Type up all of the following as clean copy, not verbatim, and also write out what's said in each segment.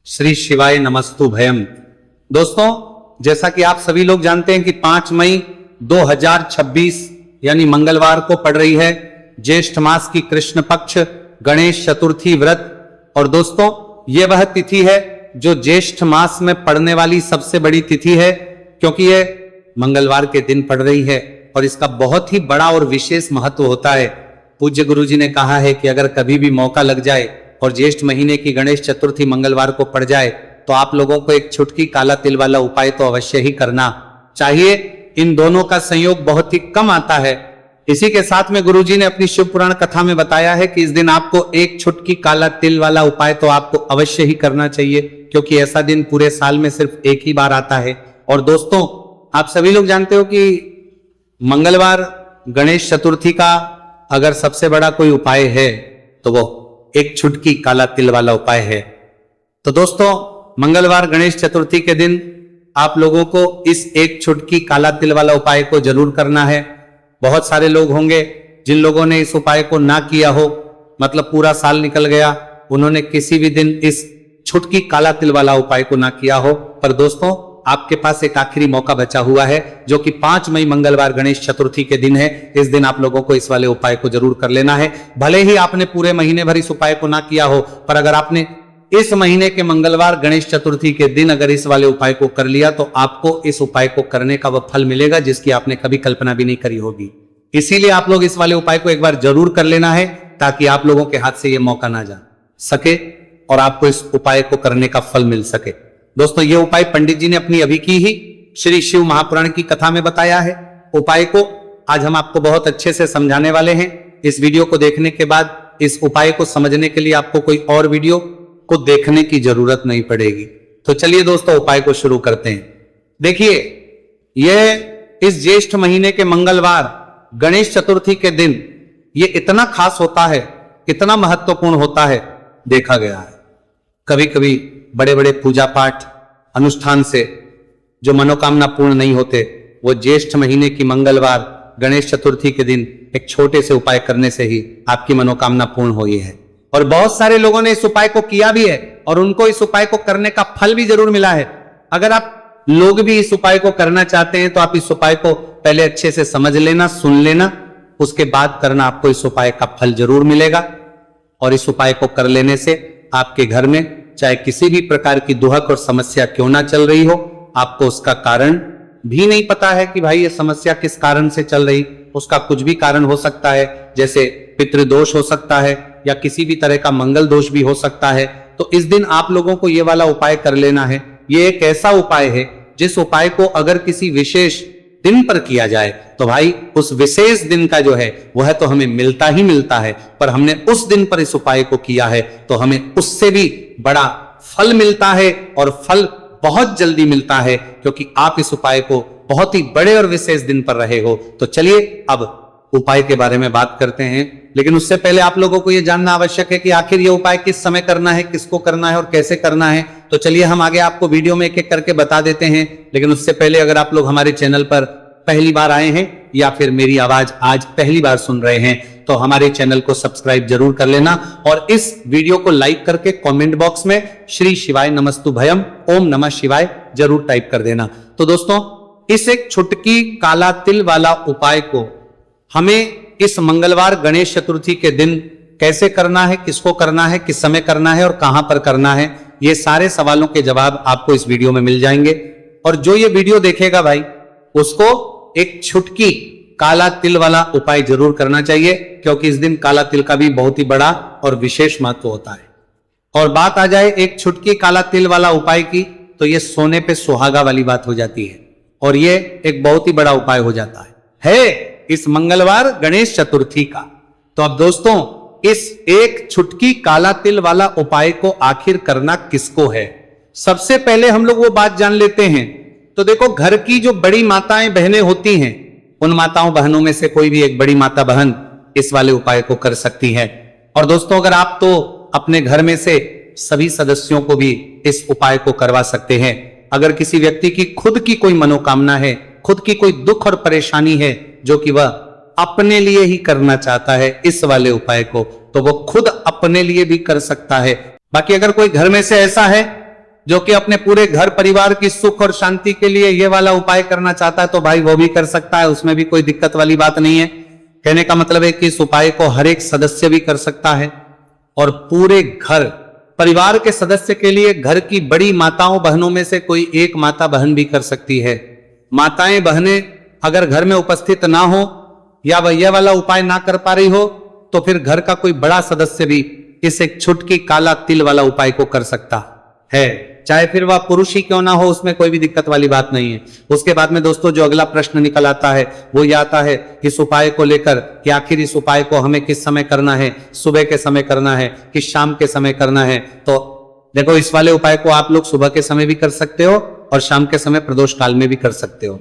श्री शिवाय नमस्तु भयम। दोस्तों, जैसा कि आप सभी लोग जानते हैं कि 5 मई 2026 यानी मंगलवार को पड़ रही है ज्येष्ठ मास की कृष्ण पक्ष गणेश चतुर्थी व्रत। और दोस्तों, यह वह तिथि है जो ज्येष्ठ मास में पड़ने वाली सबसे बड़ी तिथि है, क्योंकि यह मंगलवार के दिन पड़ रही है और इसका बहुत ही बड़ा और विशेष महत्व होता है। पूज्य गुरु जी ने कहा है कि अगर कभी भी मौका लग जाए और ज्येष्ठ महीने की गणेश चतुर्थी मंगलवार को पड़ जाए तो आप लोगों को एक छुटकी काला तिल वाला उपाय तो अवश्य ही करना चाहिए। इन दोनों का संयोग बहुत ही कम आता है। इसी के साथ में गुरुजी ने अपनी शिव पुराण कथा में बताया है कि इस दिन आपको एक छुटकी काला तिल वाला उपाय तो आपको अवश्य ही करना चाहिए, क्योंकि ऐसा दिन पूरे साल में सिर्फ एक ही बार आता है। और दोस्तों, आप सभी लोग जानते हो कि मंगलवार गणेश चतुर्थी का अगर सबसे बड़ा कोई उपाय है तो वो एक छुटकी काला तिल वाला उपाय है। तो दोस्तों, मंगलवार गणेश चतुर्थी के दिन आप लोगों को इस एक छुटकी काला तिल वाला उपाय को जरूर करना है। बहुत सारे लोग होंगे जिन लोगों ने इस उपाय को ना किया हो, मतलब पूरा साल निकल गया, उन्होंने किसी भी दिन इस छुटकी काला तिल वाला उपाय को ना किया हो। पर दोस्तों, आपके पास एक आखिरी मौका बचा हुआ है, जो कि 5 मई मंगलवार गणेश चतुर्थी के दिन है। इस दिन आप लोगों को इस वाले उपाय को जरूर कर लेना है। भले ही आपने पूरे महीने भर इस उपाय को ना किया हो, पर अगर आपने इस महीने के मंगलवार गणेश चतुर्थी के दिन अगर इस वाले उपाय को कर लिया तो आपको इस उपाय को करने का वह फल मिलेगा जिसकी आपने कभी कल्पना भी नहीं करी होगी। इसीलिए आप लोग इस वाले उपाय को एक बार जरूर कर लेना है, ताकि आप लोगों के हाथ से यह मौका ना जा सके और आपको इस उपाय को करने का फल मिल सके। दोस्तों, यह उपाय पंडित जी ने अपनी अभी की ही श्री शिव महापुराण की कथा में बताया है। उपाय को आज हम आपको बहुत अच्छे से समझाने वाले हैं। इस वीडियो को देखने के बाद इस उपाय को समझने के लिए आपको कोई और वीडियो को देखने की जरूरत नहीं पड़ेगी। तो चलिए दोस्तों, उपाय को शुरू करते हैं। देखिए, यह इस ज्येष्ठ महीने के मंगलवार गणेश चतुर्थी के दिन ये इतना खास होता है, इतना महत्वपूर्ण होता है, देखा गया है कभी कभी बड़े बड़े पूजा पाठ अनुष्ठान से जो मनोकामना पूर्ण नहीं होते, वो ज्येष्ठ महीने की मंगलवार गणेश चतुर्थी के दिन एक छोटे से उपाय करने से ही आपकी मनोकामना पूर्ण हुई है। और बहुत सारे लोगों ने इस उपाय को किया भी है और उनको इस उपाय को करने का फल भी जरूर मिला है। अगर आप लोग भी इस उपाय को करना चाहते हैं तो आप इस उपाय को पहले अच्छे से समझ लेना, सुन लेना, उसके बाद करना, आपको इस उपाय का फल जरूर मिलेगा। और इस उपाय को कर लेने से आपके घर में चाहे किसी भी प्रकार की दुहक और समस्या क्यों ना चल रही हो, आपको उसका कारण भी नहीं पता है कि भाई ये समस्या किस कारण से चल रही, उसका कुछ भी कारण हो सकता है, जैसे पितृदोष हो सकता है या किसी भी तरह का मंगल दोष भी हो सकता है। तो इस दिन आप लोगों को ये वाला उपाय कर लेना है। ये एक ऐसा उपाय है जिस उपाय को अगर किसी विशेष दिन पर किया जाए तो भाई उस विशेष दिन का जो है वह तो हमें मिलता ही मिलता है, पर हमने उस दिन पर इस उपाय को किया है तो हमें उससे भी बड़ा फल मिलता है, और फल बहुत जल्दी मिलता है, क्योंकि आप इस उपाय को बहुत ही बड़े और विशेष दिन पर रहे हो। तो चलिए अब उपाय के बारे में बात करते हैं, लेकिन उससे पहले आप लोगों को यह जानना आवश्यक है कि आखिर यह उपाय किस समय करना है, किसको करना है और कैसे करना है। तो चलिए हम आगे आपको वीडियो में एक एक करके बता देते हैं। लेकिन उससे पहले अगर आप लोग हमारे चैनल पर पहली बार आए हैं या फिर मेरी आवाज आज पहली बार सुन रहे हैं तो हमारे चैनल को सब्सक्राइब जरूर कर लेना और इस वीडियो को लाइक करके कमेंट बॉक्स में श्री शिवाय नमस्तु भयम ओम नमः शिवाय जरूर टाइप कर देना। तो दोस्तों, इस एक छुटकी काला तिल वाला उपाय को हमें इस मंगलवार गणेश चतुर्थी के दिन कैसे करना है, किसको करना है, किस समय करना है और कहां पर करना है, ये सारे सवालों के जवाब आपको इस वीडियो में मिल जाएंगे। और जो ये वीडियो देखेगा भाई, उसको एक छुटकी काला तिल वाला उपाय जरूर करना चाहिए, क्योंकि इस दिन काला तिल का भी बहुत ही बड़ा और विशेष महत्व होता है। और बात आ जाए एक छुटकी काला तिल वाला उपाय की, तो ये सोने पे सुहागा वाली बात हो जाती है और ये एक बहुत ही बड़ा उपाय हो जाता है इस मंगलवार गणेश चतुर्थी का। तो अब दोस्तों, इस एक छुटकी काला तिल वाला उपाय को आखिर करना किसको है, सबसे पहले हम लोग वो बात जान लेते हैं। तो देखो, घर की जो बड़ी माताएं बहनें होती हैं, उन माताओं बहनों में से कोई भी एक बड़ी माता बहन इस वाले उपाय को कर सकती है। और दोस्तों, अगर आप तो अपने घर में से सभी सदस्यों को भी इस उपाय को करवा सकते हैं। अगर किसी व्यक्ति की खुद की कोई मनोकामना है, खुद की कोई दुख और परेशानी है जो कि वह अपने लिए ही करना चाहता है इस वाले उपाय को, तो वो खुद अपने लिए भी कर सकता है। बाकी अगर कोई घर में से ऐसा है जो कि अपने पूरे घर परिवार की सुख और शांति के लिए ये वाला उपाय करना चाहता है तो भाई वो भी कर सकता है, उसमें भी कोई दिक्कत वाली बात नहीं है। कहने का मतलब है कि इस उपाय को हर एक सदस्य भी कर सकता है और पूरे घर परिवार के सदस्य के लिए घर की बड़ी माताओं बहनों में से कोई एक माता बहन भी कर सकती है। माताएं बहनें अगर घर में उपस्थित ना हो या वह यह वाला उपाय ना कर पा रही हो तो फिर घर का कोई बड़ा सदस्य भी इस एक छुटकी काला तिल वाला उपाय को कर सकता है, चाहे फिर वह पुरुष ही क्यों ना हो, उसमें कोई भी दिक्कत वाली बात नहीं है। उसके बाद में दोस्तों जो अगला प्रश्न निकल आता है वो ये आता है इस उपाय को लेकर कि आखिर इस उपाय को हमें किस समय करना है, सुबह के समय करना है कि शाम के समय करना है। तो देखो इस वाले उपाय को आप लोग सुबह के समय भी कर सकते हो और शाम के समय प्रदोष काल में भी कर सकते हो।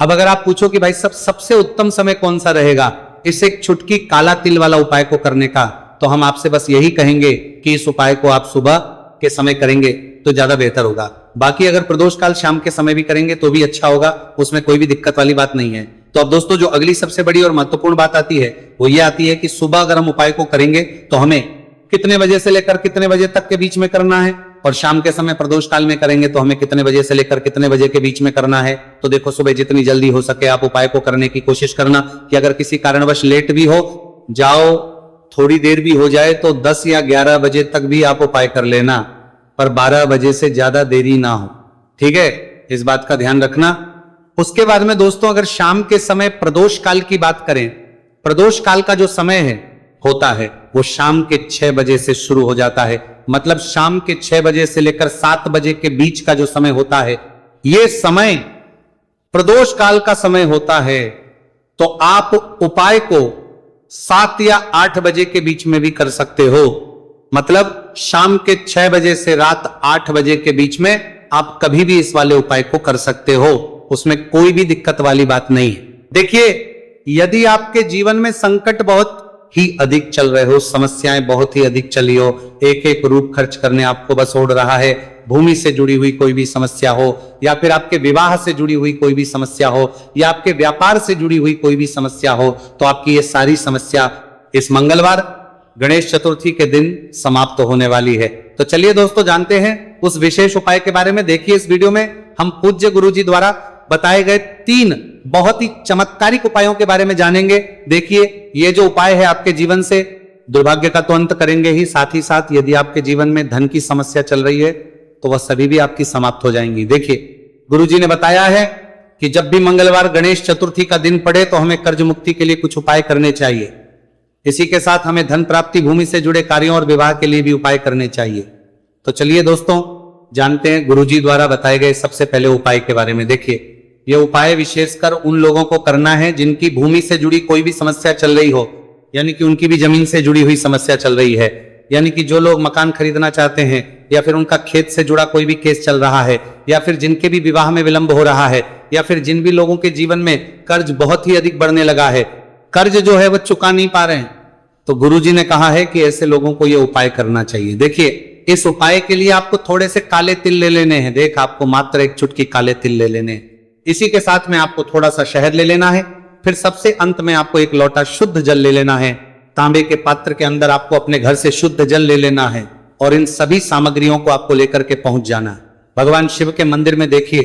अब अगर आप पूछो कि भाई सबसे उत्तम समय कौन सा रहेगा इस एक छुटकी काला तिल वाला उपाय को करने का, तो हम आपसे बस यही कहेंगे कि इस उपाय को आप सुबह के समय करेंगे तो ज्यादा बेहतर होगा। बाकी अगर प्रदोष काल शाम के समय भी करेंगे तो भी अच्छा होगा, उसमें कोई भी दिक्कत वाली बात नहीं है। तो अब दोस्तों जो अगली सबसे बड़ी और महत्वपूर्ण बात आती है वो ये आती है कि सुबह अगर हम उपाय को करेंगे तो हमें कितने बजे से लेकर कितने बजे तक के बीच में करना है, और शाम के समय प्रदोष काल में करेंगे तो हमें कितने बजे से लेकर कितने बजे के बीच में करना है। तो देखो सुबह जितनी जल्दी हो सके आप उपाय को करने की कोशिश करना, कि अगर किसी कारणवश लेट भी हो जाओ, थोड़ी देर भी हो जाए तो 10 या 11 बजे तक भी आप उपाय कर लेना, पर 12 बजे से ज्यादा देरी ना हो, ठीक है, इस बात का ध्यान रखना। उसके बाद में दोस्तों अगर शाम के समय प्रदोष काल की बात करें, प्रदोष काल का जो समय होता है वो शाम के 6 बजे से शुरू हो जाता है। मतलब शाम के 6 बजे से लेकर 7 बजे के बीच का जो समय होता है ये समय प्रदोष काल का समय होता है। तो आप उपाय को 7 या 8 बजे के बीच में भी कर सकते हो। मतलब शाम के 6 बजे से रात 8 बजे के बीच में आप कभी भी इस वाले उपाय को कर सकते हो, उसमें कोई भी दिक्कत वाली बात नहीं है। देखिए यदि आपके जीवन में संकट बहुत ही अधिक चल रहे हो, समस्याएं बहुत ही अधिक चली हो, एक एक रूप खर्च करने आपको बस ओढ़ रहा है, भूमि से जुड़ी हुई कोई भी समस्या हो या फिर आपके विवाह से जुड़ी हुई कोई भी समस्या हो या आपके व्यापार से जुड़ी हुई कोई भी समस्या हो, तो आपकी ये सारी समस्या इस मंगलवार गणेश चतुर्थी के दिन समाप्त होने वाली है। तो चलिए दोस्तों जानते हैं उस विशेष उपाय के बारे में। देखिए इस वीडियो में हम पूज्य गुरुजी द्वारा बताए गए 3 बहुत ही चमत्कारिक उपायों के बारे में जानेंगे। देखिए ये जो उपाय है आपके जीवन से दुर्भाग्य का तो अंत करेंगे ही, साथ ही साथ यदि आपके जीवन में धन की समस्या चल रही है तो वह सभी भी आपकी समाप्त हो जाएंगी। देखिए गुरुजी ने बताया है कि जब भी मंगलवार गणेश चतुर्थी का दिन पड़े तो हमें कर्ज मुक्ति के लिए कुछ उपाय करने चाहिए। इसी के साथ हमें धन प्राप्ति, भूमि से जुड़े कार्यों और विवाह के लिए भी उपाय करने चाहिए। तो चलिए दोस्तों जानते हैं गुरुजी द्वारा बताए गए सबसे पहले उपाय के बारे में। देखिए यह उपाय विशेषकर उन लोगों को करना है जिनकी भूमि से जुड़ी कोई भी समस्या चल रही हो, यानी कि उनकी भी जमीन से जुड़ी हुई समस्या चल रही है, यानी कि जो लोग मकान खरीदना चाहते हैं या फिर उनका खेत से जुड़ा कोई भी केस चल रहा है या फिर जिनके भी विवाह में विलंब हो रहा है या फिर जिन भी लोगों के जीवन में कर्ज बहुत ही अधिक बढ़ने लगा है, कर्ज जो है वह चुका नहीं पा रहे हैं, तो गुरुजी ने कहा है कि ऐसे लोगों को यह उपाय करना चाहिए। देखिए इस उपाय के लिए आपको थोड़े से काले तिल ले लेने हैं। देख आपको मात्र एक चुटकी काले तिल ले लेने हैं। इसी के साथ में आपको थोड़ा सा शहद ले लेना है। फिर सबसे अंत में आपको एक लोटा शुद्ध जल ले लेना है। तांबे के पात्र के अंदर आपको अपने घर से शुद्ध जल ले लेना है और इन सभी सामग्रियों को आपको लेकर के पहुंच जाना है भगवान शिव के मंदिर में। देखिए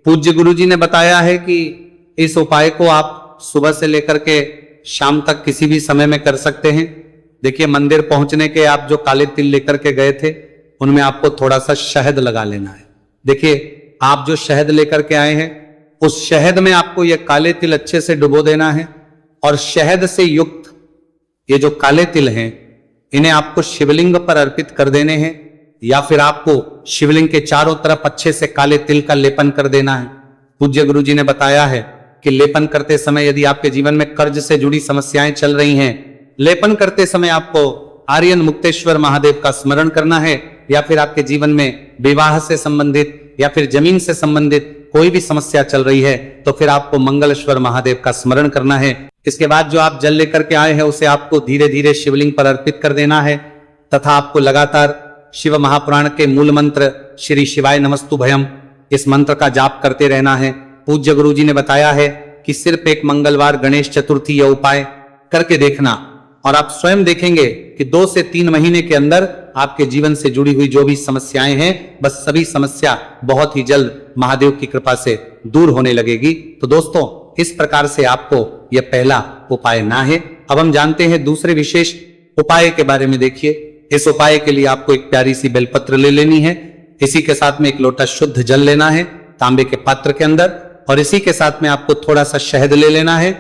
पूज्य गुरुजी ने बताया है कि इस उपाय को आप सुबह से लेकर के शाम तक किसी भी समय में कर सकते हैं। देखिए मंदिर पहुंचने के आप जो काले तिल लेकर के गए थे उनमें आपको थोड़ा सा शहद लगा लेना है। देखिए आप जो शहद लेकर के आए हैं उस शहद में आपको ये काले तिल अच्छे से डुबो देना है और शहद से युक्त ये जो काले तिल हैं इन्हें आपको शिवलिंग पर अर्पित कर देने हैं या फिर आपको शिवलिंग के चारों तरफ अच्छे से काले तिल का लेपन कर देना है। पूज्य गुरुजी ने बताया है कि लेपन करते समय यदि आपके जीवन में कर्ज से जुड़ी समस्याएं चल रही हैं, लेपन करते समय आपको आर्यन मुक्तेश्वर महादेव का स्मरण करना है या फिर आपके जीवन में विवाह से संबंधित या फिर जमीन से संबंधित कोई भी समस्या चल रही है तो फिर आपको मंगलेश्वर महादेव का स्मरण करना है। इसके बाद जो आप जल लेकर के आए हैं उसे आपको धीरे धीरे शिवलिंग पर अर्पित कर देना है तथा आपको लगातार शिव महापुराण के मूल मंत्र श्री शिवाय नमस्तु भयम इस मंत्र का जाप करते रहना है। पूज्य गुरुजी ने बताया है कि सिर्फ एक मंगलवार गणेश चतुर्थी यह उपाय करके देखना और आप स्वयं देखेंगे कि 2 से 3 महीने के अंदर आपके जीवन से जुड़ी हुई जो भी समस्याएं हैं, बस सभी समस्या बहुत ही जल्द महादेव की कृपा से दूर होने लगेगी। तो दोस्तों, इस प्रकार से आपको यह पहला उपाय ना है। अब हम जानते हैं दूसरे विशेष उपाय के बारे में। देखिए, इस उपाय के लिए आपको एक प्यारी सी बेलपत्र ले लेनी है। इसी के साथ में एक लोटा शुद्ध जल लेना है तांबे के पात्र के अंदर, और इसी के साथ में आपको थोड़ा सा शहद ले लेना है।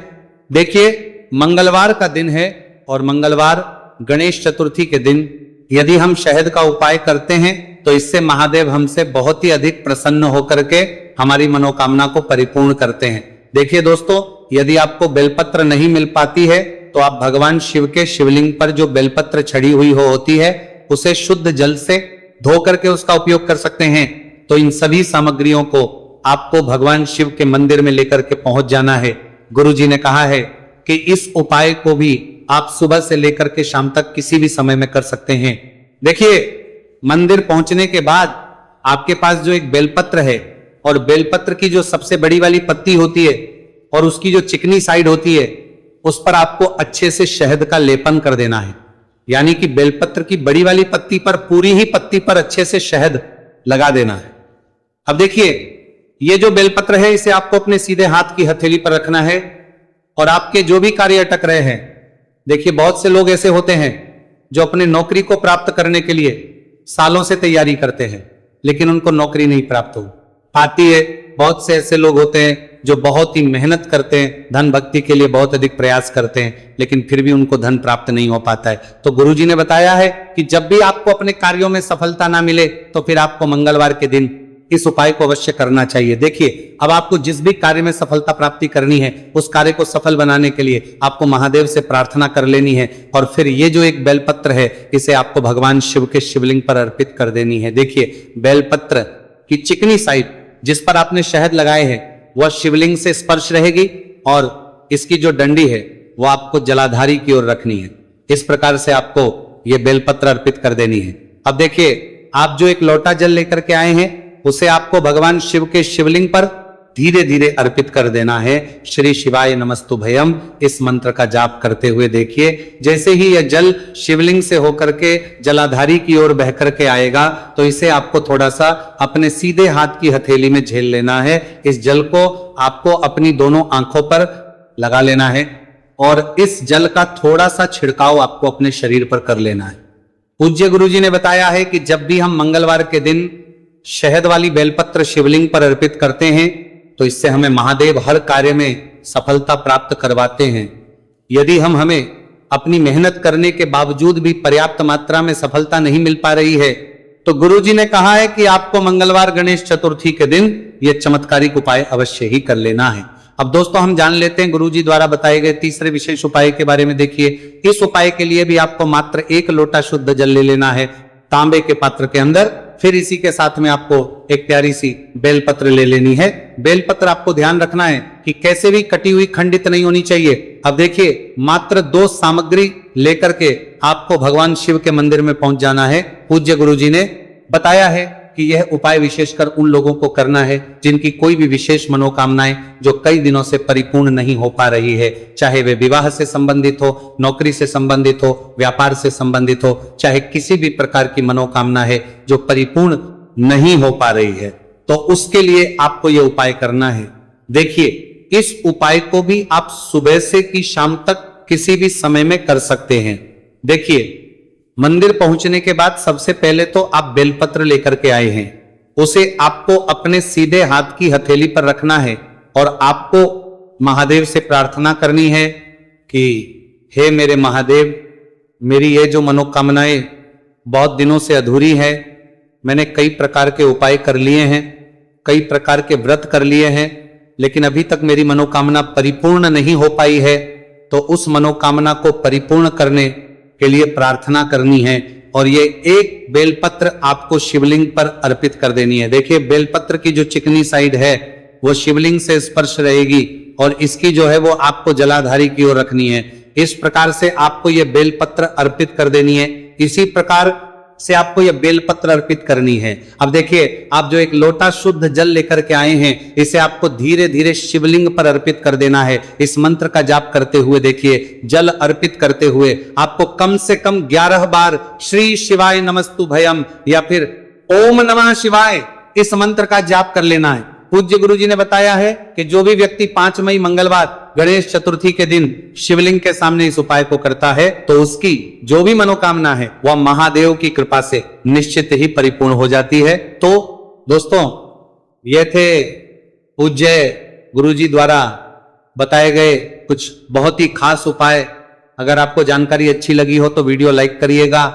देखिए, मंगलवार का दिन है और मंगलवार गणेश चतुर्थी के दिन यदि हम शहद का उपाय करते हैं तो इससे महादेव हमसे बहुत ही अधिक प्रसन्न होकर के हमारी मनोकामना को परिपूर्ण करते हैं। देखिए दोस्तों, यदि आपको बेलपत्र नहीं मिल पाती है तो आप भगवान शिव के शिवलिंग पर जो बेलपत्र छड़ी हुई होती है उसे शुद्ध जल से धो करके उसका उपयोग कर सकते हैं। तो इन सभी सामग्रियों को आपको भगवान शिव के मंदिर में लेकर के पहुंच जाना है। गुरुजी ने कहा है कि इस उपाय को भी आप सुबह से लेकर के शाम तक किसी भी समय में कर सकते हैं। देखिए, मंदिर पहुंचने के बाद आपके पास जो एक बेलपत्र है और बेलपत्र की जो सबसे बड़ी वाली पत्ती होती है और उसकी जो चिकनी साइड होती है उस पर आपको अच्छे से शहद का लेपन कर देना है। यानी कि बेलपत्र की बड़ी वाली पत्ती पर, पूरी ही पत्ती पर अच्छे से शहद लगा देना है। अब देखिए, ये जो बेलपत्र है इसे आपको अपने सीधे हाथ की हथेली पर रखना है और आपके जो भी कार्य अटक रहे हैं, देखिए बहुत से लोग ऐसे होते हैं जो अपने नौकरी को प्राप्त करने के लिए सालों से तैयारी करते हैं लेकिन उनको नौकरी नहीं प्राप्त हो पाती है। बहुत से ऐसे लोग होते हैं जो बहुत ही मेहनत करते हैं, धन भक्ति के लिए बहुत अधिक प्रयास करते हैं लेकिन फिर भी उनको धन प्राप्त नहीं हो पाता है। तो गुरुजी ने बताया है कि जब भी आपको अपने कार्यों में सफलता ना मिले तो फिर आपको मंगलवार के दिन इस उपाय को अवश्य करना चाहिए। देखिए, अब आपको जिस भी कार्य में सफलता प्राप्ति करनी है उस कार्य को सफल बनाने के लिए आपको महादेव से प्रार्थना कर लेनी है और फिर ये जो एक बेलपत्र है इसे आपको भगवान शिव के शिवलिंग पर अर्पित कर देनी है। देखिए, बेलपत्र की चिकनी साइड जिस पर आपने शहद लगाए हैं वह शिवलिंग से स्पर्श रहेगी और इसकी जो डंडी है वो आपको जलाधारी की ओर रखनी है। इस प्रकार से आपको ये बेलपत्र अर्पित कर देनी है। अब देखिए, आप जो एक लोटा जल लेकर के आए हैं उसे आपको भगवान शिव के शिवलिंग पर धीरे धीरे अर्पित कर देना है। श्री शिवाय नमस्तुभयम इस मंत्र का जाप करते हुए देखिए, जैसे ही यह जल शिवलिंग से होकर के जलाधारी की ओर बह करके आएगा तो इसे आपको थोड़ा सा अपने सीधे हाथ की हथेली में झेल लेना है। इस जल को आपको अपनी दोनों आंखों पर लगा लेना है और इस जल का थोड़ा सा छिड़काव आपको अपने शरीर पर कर लेना है। पूज्य गुरुजी ने बताया है कि जब भी हम मंगलवार के दिन शहद वाली बेलपत्र शिवलिंग पर अर्पित करते हैं तो इससे हमें महादेव हर कार्य में सफलता प्राप्त करवाते हैं। यदि हमें अपनी मेहनत करने के बावजूद भी पर्याप्त मात्रा में सफलता नहीं मिल पा रही है तो गुरुजी ने कहा है कि आपको मंगलवार गणेश चतुर्थी के दिन यह चमत्कारिक उपाय अवश्य ही कर लेना है। अब दोस्तों, हम जान लेते हैं गुरुजी द्वारा बताए गए तीसरे विशेष उपाय के बारे में। देखिए, इस उपाय के लिए भी आपको मात्र 1 लोटा शुद्ध जल ले लेना है तांबे के पात्र के अंदर। फिर इसी के साथ में आपको एक प्यारी सी बेलपत्र ले लेनी है। बेलपत्र आपको ध्यान रखना है कि कैसे भी कटी हुई खंडित नहीं होनी चाहिए। अब देखिए, मात्र 2 सामग्री लेकर के आपको भगवान शिव के मंदिर में पहुंच जाना है। पूज्य गुरुजी ने बताया है कि यह उपाय विशेषकर उन लोगों को करना है जिनकी कोई भी विशेष मनोकामनाएं जो कई दिनों से परिपूर्ण नहीं हो पा रही है, चाहे वे विवाह से संबंधित हो, नौकरी से संबंधित हो, व्यापार से संबंधित हो, चाहे किसी भी प्रकार की मनोकामना है जो परिपूर्ण नहीं हो पा रही है, तो उसके लिए आपको यह उपाय करना है। देखिए, इस उपाय को भी आप सुबह से कि शाम तक किसी भी समय में कर सकते हैं। देखिए, मंदिर पहुंचने के बाद सबसे पहले तो आप बेलपत्र लेकर के आए हैं, उसे आपको अपने सीधे हाथ की हथेली पर रखना है और आपको महादेव से प्रार्थना करनी है कि हे मेरे महादेव, मेरी ये जो मनोकामनाएं बहुत दिनों से अधूरी है, मैंने कई प्रकार के उपाय कर लिए हैं, कई प्रकार के व्रत कर लिए हैं, लेकिन अभी तक मेरी मनोकामना परिपूर्ण नहीं हो पाई है। तो उस मनोकामना को परिपूर्ण करने के लिए प्रार्थना करनी है और ये 1 बेलपत्र आपको शिवलिंग पर अर्पित कर देनी है। देखिए, बेलपत्र की जो चिकनी साइड है वो शिवलिंग से स्पर्श रहेगी और इसकी जो है वो आपको जलाधारी की ओर रखनी है। इस प्रकार से आपको ये बेलपत्र अर्पित कर देनी है। इसी प्रकार से आपको यह बेलपत्र अर्पित करनी है। अब देखिए, आप जो एक लोटा शुद्ध जल लेकर के आए हैं, इसे आपको धीरे धीरे शिवलिंग पर अर्पित कर देना है। इस मंत्र का जाप करते हुए देखिए, जल अर्पित करते हुए आपको कम से कम 11 बार श्री शिवाय नमस्तु भयम या फिर ओम नमः शिवाय इस मंत्र का जाप कर लेना है। पूज्य गुरु जी ने बताया है कि जो भी व्यक्ति 5 मई मंगलवार गणेश चतुर्थी के दिन शिवलिंग के सामने इस उपाय को करता है तो उसकी जो भी मनोकामना है वह महादेव की कृपा से निश्चित ही परिपूर्ण हो जाती है। तो दोस्तों, ये थे पूज्य गुरु जी द्वारा बताए गए कुछ बहुत ही खास उपाय। अगर आपको जानकारी अच्छी लगी हो तो वीडियो लाइक करिएगा।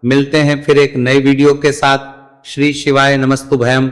मिलते हैं फिर एक नए वीडियो के साथ। श्री शिवाय नमस्तु भयम।